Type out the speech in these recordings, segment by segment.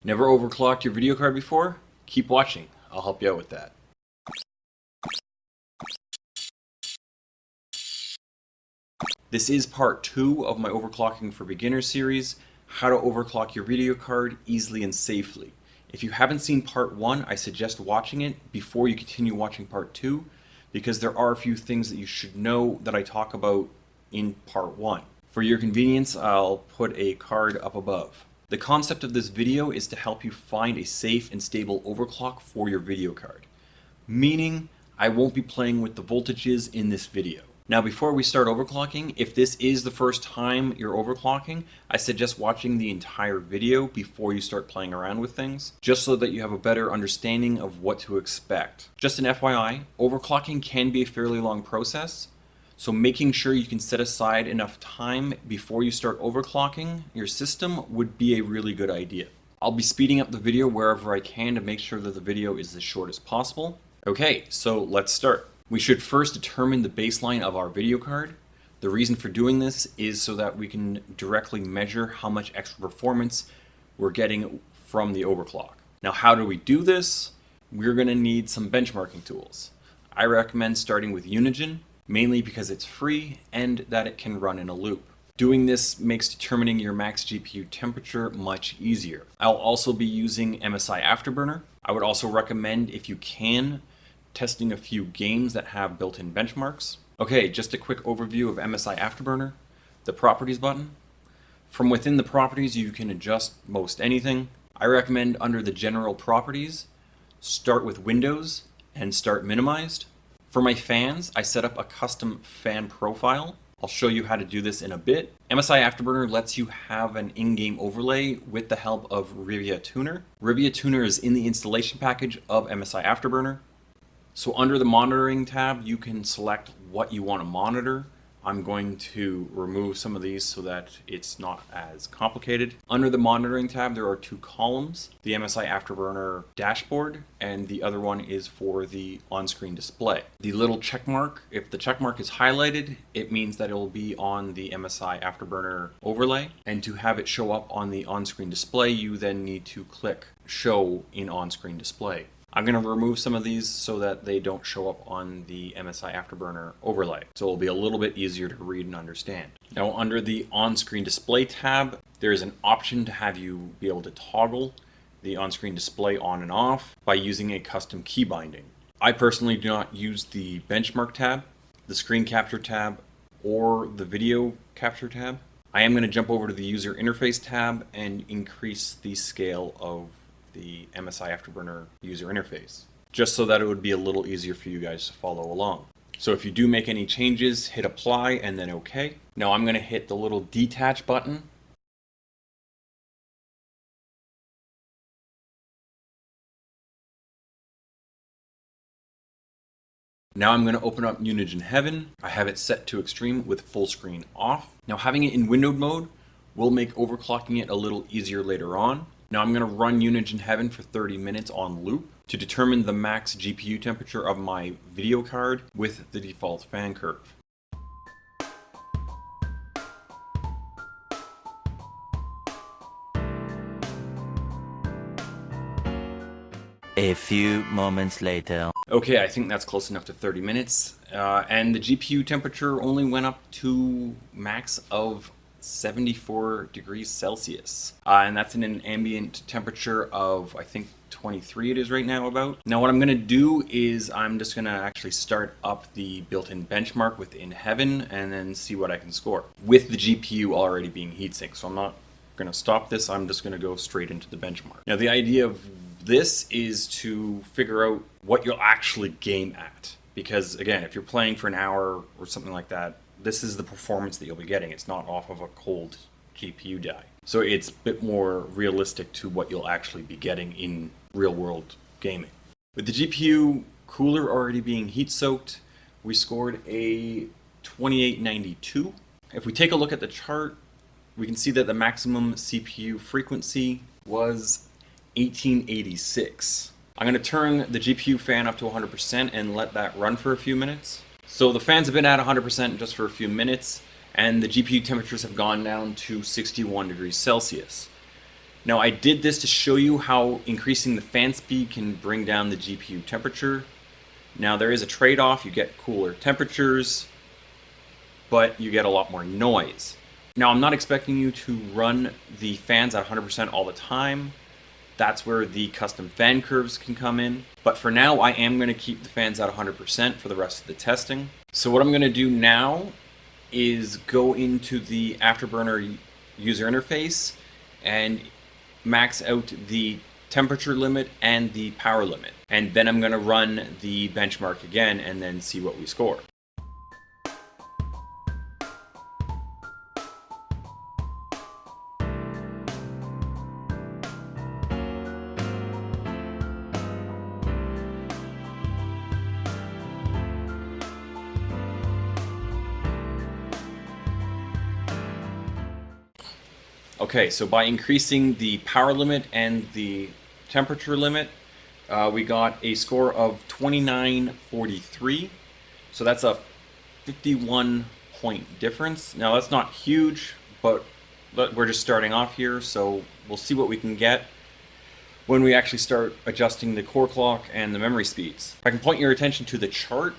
Never overclocked your video card before? Keep watching. I'll help you out with that. This is part 2 of my Overclocking for Beginners series, how to overclock your video card easily and safely. If you haven't seen part 1, I suggest watching it before you continue watching part 2, because there are a few things that you should know that I talk about in part 1. For your convenience, I'll put a card up above. The concept of this video is to help you find a safe and stable overclock for your video card. Meaning, I won't be playing with the voltages in this video. Now before we start overclocking, if this is the first time you're overclocking, I suggest watching the entire video before you start playing around with things, just so that you have a better understanding of what to expect. Just an FYI, overclocking can be a fairly long process, so making sure you can set aside enough time before you start overclocking your system would be a really good idea. I'll be speeding up the video wherever I can to make sure that the video is as short as possible. Okay, so let's start. We should first determine the baseline of our video card. The reason for doing this is so that we can directly measure how much extra performance we're getting from the overclock. Now, how do we do this? We're going to need some benchmarking tools. I recommend starting with Unigine, mainly because it's free and that it can run in a loop. Doing this makes determining your max GPU temperature much easier. I'll also be using MSI Afterburner. I would also recommend, if you can, testing a few games that have built-in benchmarks. Okay, just a quick overview of MSI Afterburner. The Properties button. From within the properties, you can adjust most anything. I recommend under the General Properties, start with Windows and start Minimized. For my fans, I set up a custom fan profile. I'll show you how to do this in a bit. MSI Afterburner lets you have an in-game overlay with the help of Rivia Tuner. Rivia Tuner is in the installation package of MSI Afterburner. So under the monitoring tab, you can select what you want to monitor. I'm going to remove some of these so that it's not as complicated. Under the monitoring tab, there are two columns, the MSI Afterburner dashboard, and the other one is for the on-screen display. The little check mark, if the check mark is highlighted, it means that it will be on the MSI Afterburner overlay. And to have it show up on the on-screen display, you then need to click Show in On-Screen Display. I'm going to remove some of these so that they don't show up on the MSI Afterburner overlay. So it'll be a little bit easier to read and understand. Now under the on-screen display tab, there is an option to have you be able to toggle the on-screen display on and off by using a custom key binding. I personally do not use the benchmark tab, the screen capture tab, or the video capture tab. I am going to jump over to the user interface tab and increase the scale of the MSI Afterburner user interface, just so that it would be a little easier for you guys to follow along. So if you do make any changes, hit apply and then OK. Now I'm going to hit the little detach button. Now I'm going to open up Unigine Heaven. I have it set to extreme with full screen off. Now having it in windowed mode will make overclocking it a little easier later on. Now I'm going to run Unigine Heaven for 30 minutes on loop to determine the max GPU temperature of my video card with the default fan curve. A few moments later. Okay, I think that's close enough to 30 minutes. And the GPU temperature only went up to max of 74 degrees Celsius. And that's in an ambient temperature of, I think, 23 it is right now about. Now what I'm going to do is I'm just going to actually start up the built-in benchmark within Heaven and then see what I can score with the GPU already being heatsink. So I'm not going to stop this, I'm just going to go straight into the benchmark. Now the idea of this is to figure out what you'll actually game at. Because again, if you're playing for an hour or something like that, this is the performance that you'll be getting. It's not off of a cold GPU die. So it's a bit more realistic to what you'll actually be getting in real world gaming. With the GPU cooler already being heat soaked, we scored a 2892. If we take a look at the chart, we can see that the maximum CPU frequency was 1886. I'm going to turn the GPU fan up to 100% and let that run for a few minutes. So the fans have been at 100% just for a few minutes, and the GPU temperatures have gone down to 61 degrees Celsius. Now I did this to show you how increasing the fan speed can bring down the GPU temperature. Now there is a trade-off. You get cooler temperatures, but you get a lot more noise. Now I'm not expecting you to run the fans at 100% all the time. That's where the custom fan curves can come in. But for now, I am going to keep the fans at 100% for the rest of the testing. So what I'm going to do now is go into the Afterburner user interface and max out the temperature limit and the power limit. And then I'm going to run the benchmark again and then see what we score. Okay, so by increasing the power limit and the temperature limit, we got a score of 2943. So that's a 51 point difference. Now that's not huge, but we're just starting off here, so we'll see what we can get when we actually start adjusting the core clock and the memory speeds. I can point your attention to the chart,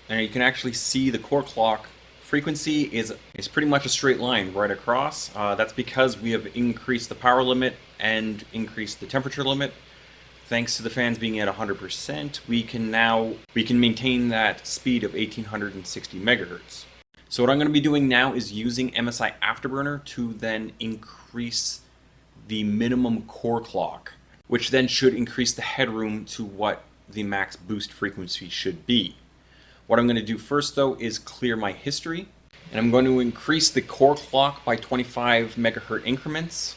and you can actually see the core clock frequency is pretty much a straight line right across. That's because we have increased the power limit and increased the temperature limit. Thanks to the fans being at 100%, we can maintain that speed of 1860 megahertz. So what I'm going to be doing now is using MSI Afterburner to then increase the minimum core clock, which then should increase the headroom to what the max boost frequency should be. What I'm going to do first though is clear my history, and I'm going to increase the core clock by 25 megahertz increments.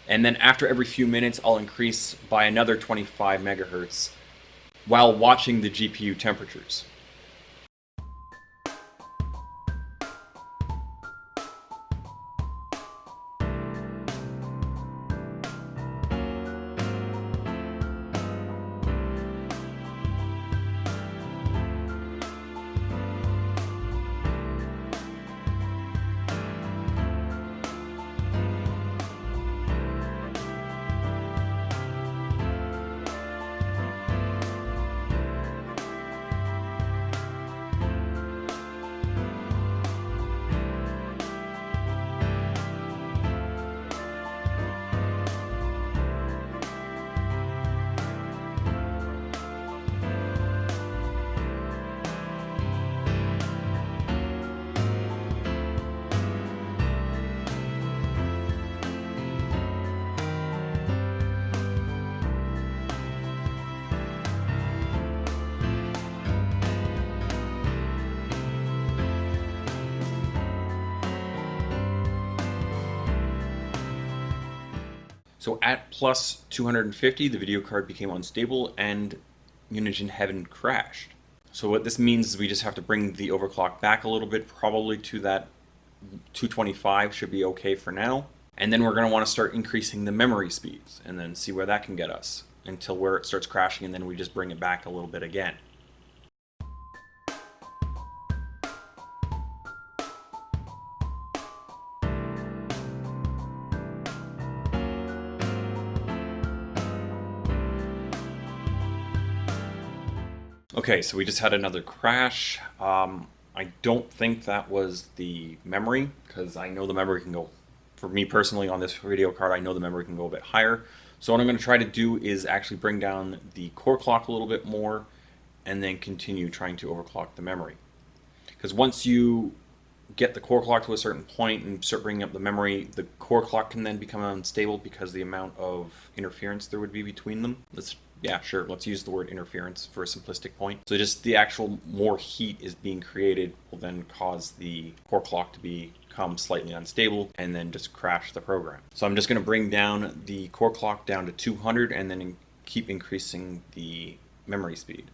And then after every few minutes, I'll increase by another 25 megahertz while watching the GPU temperatures. So at plus 250, the video card became unstable and Unigine Heaven crashed. So what this means is we just have to bring the overclock back a little bit, probably to that 225 should be okay for now. And then we're going to want to start increasing the memory speeds and then see where that can get us until where it starts crashing, and then we just bring it back a little bit again. Okay, so we just had another crash. I don't think that was the memory, because I know the memory can go, for me personally on this video card, I know the memory can go a bit higher. So what I'm going to try to do is actually bring down the core clock a little bit more and then continue trying to overclock the memory. Because once you get the core clock to a certain point and start bringing up the memory, the core clock can then become unstable because the amount of interference there would be between them. Yeah, sure, let's use the word interference for a simplistic point. So just the actual more heat is being created will then cause the core clock to become slightly unstable and then just crash the program. So I'm just going to bring down the core clock down to 200 and then keep increasing the memory speed.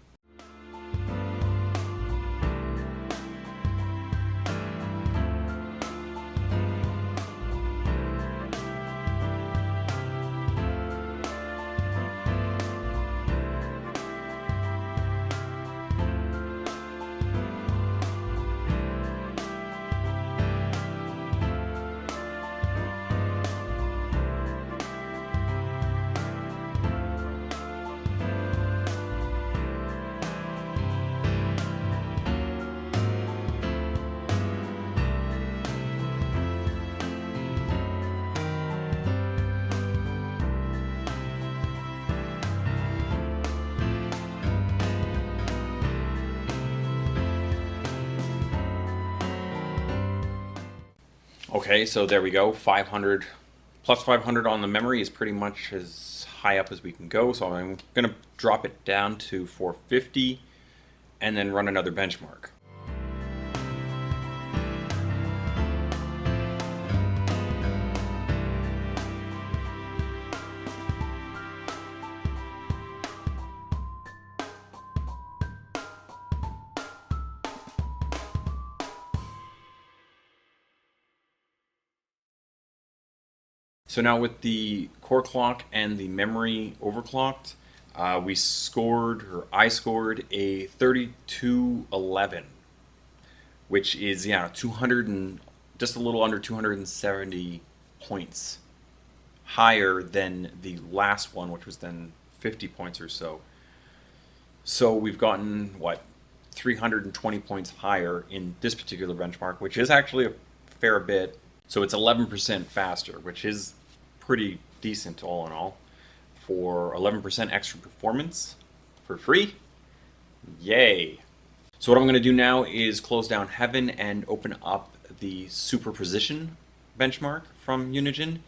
Okay, so there we go. 500 plus 500 on the memory is pretty much as high up as we can go. So I'm going to drop it down to 450 and then run another benchmark. So now with the core clock and the memory overclocked, we scored, or I scored a 3211, which is 200 and just a little under 270 points higher than the last one, which was then 50 points or so. So we've gotten, 320 points higher in this particular benchmark, which is actually a fair bit. So it's 11% faster, which is pretty decent all in all. For 11% extra performance for free, yay. So what I'm going to do now is close down Heaven and open up the superposition benchmark from Unigine.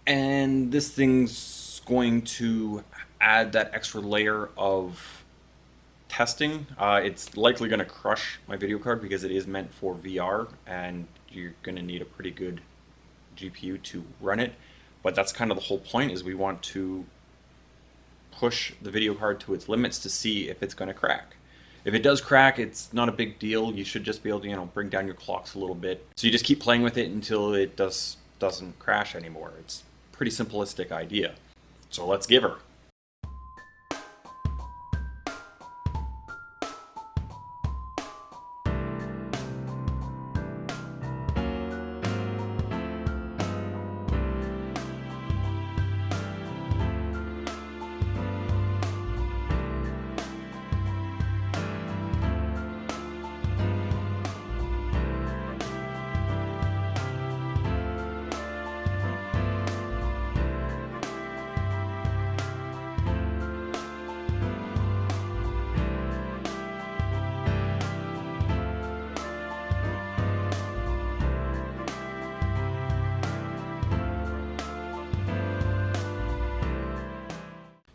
And this thing's going to add that extra layer of testing. It's likely going to crush my video card because it is meant for VR and you're going to need a pretty good GPU to run it. But that's kind of the whole point, is we want to push the video card to its limits to see if it's going to crack. If it does crack, it's not a big deal. You should just be able to, bring down your clocks a little bit. So you just keep playing with it until it doesn't crash anymore. It's a pretty simplistic idea. So let's give her.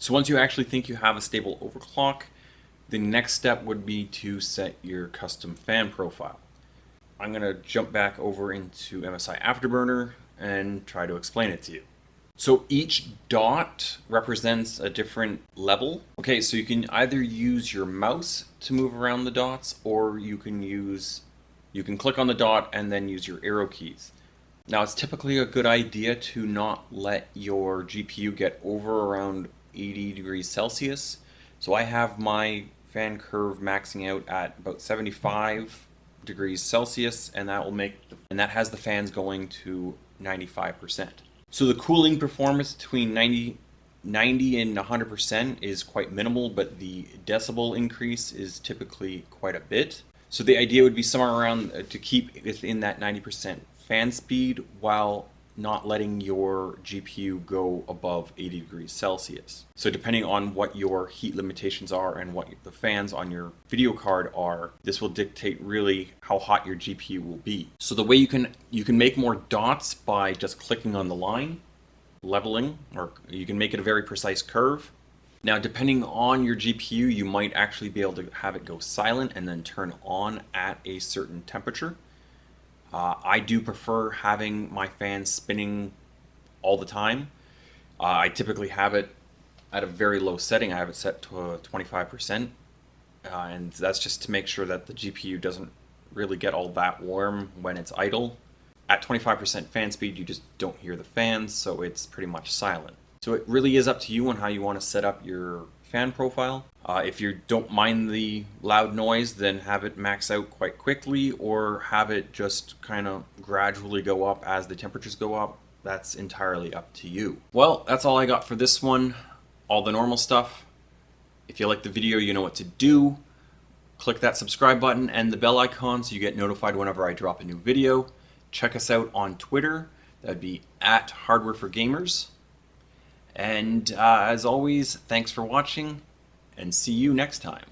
So once you actually think you have a stable overclock, the next step would be to set your custom fan profile. I'm going to jump back over into MSI Afterburner and try to explain it to you. So each dot represents a different level. Okay, so you can either use your mouse to move around the dots, or you can click on the dot and then use your arrow keys. Now it's typically a good idea to not let your GPU get over around 80 degrees Celsius. So I have my fan curve maxing out at about 75 degrees Celsius, and that has the fans going to 95%. So the cooling performance between 90 and 100% is quite minimal, but the decibel increase is typically quite a bit. So the idea would be somewhere around to keep within that 90% fan speed while not letting your GPU go above 80 degrees Celsius. So depending on what your heat limitations are and what the fans on your video card are, this will dictate really how hot your GPU will be. So the way you can make more dots by just clicking on the line, leveling, or you can make it a very precise curve. Now, depending on your GPU, you might actually be able to have it go silent and then turn on at a certain temperature. I do prefer having my fan spinning all the time. I typically have it at a very low setting. I have it set to 25%, and that's just to make sure that the GPU doesn't really get all that warm when it's idle. At 25% fan speed, you just don't hear the fans, so it's pretty much silent. So it really is up to you on how you want to set up your fan profile. If you don't mind the loud noise, then have it max out quite quickly, or have it just kind of gradually go up as the temperatures go up. That's entirely up to you. Well, that's all I got for this one. All the normal stuff. If you like the video, you know what to do. Click that subscribe button and the bell icon so you get notified whenever I drop a new video. Check us out on Twitter. That'd be at HardwareForGamers. And as always, thanks for watching, and see you next time.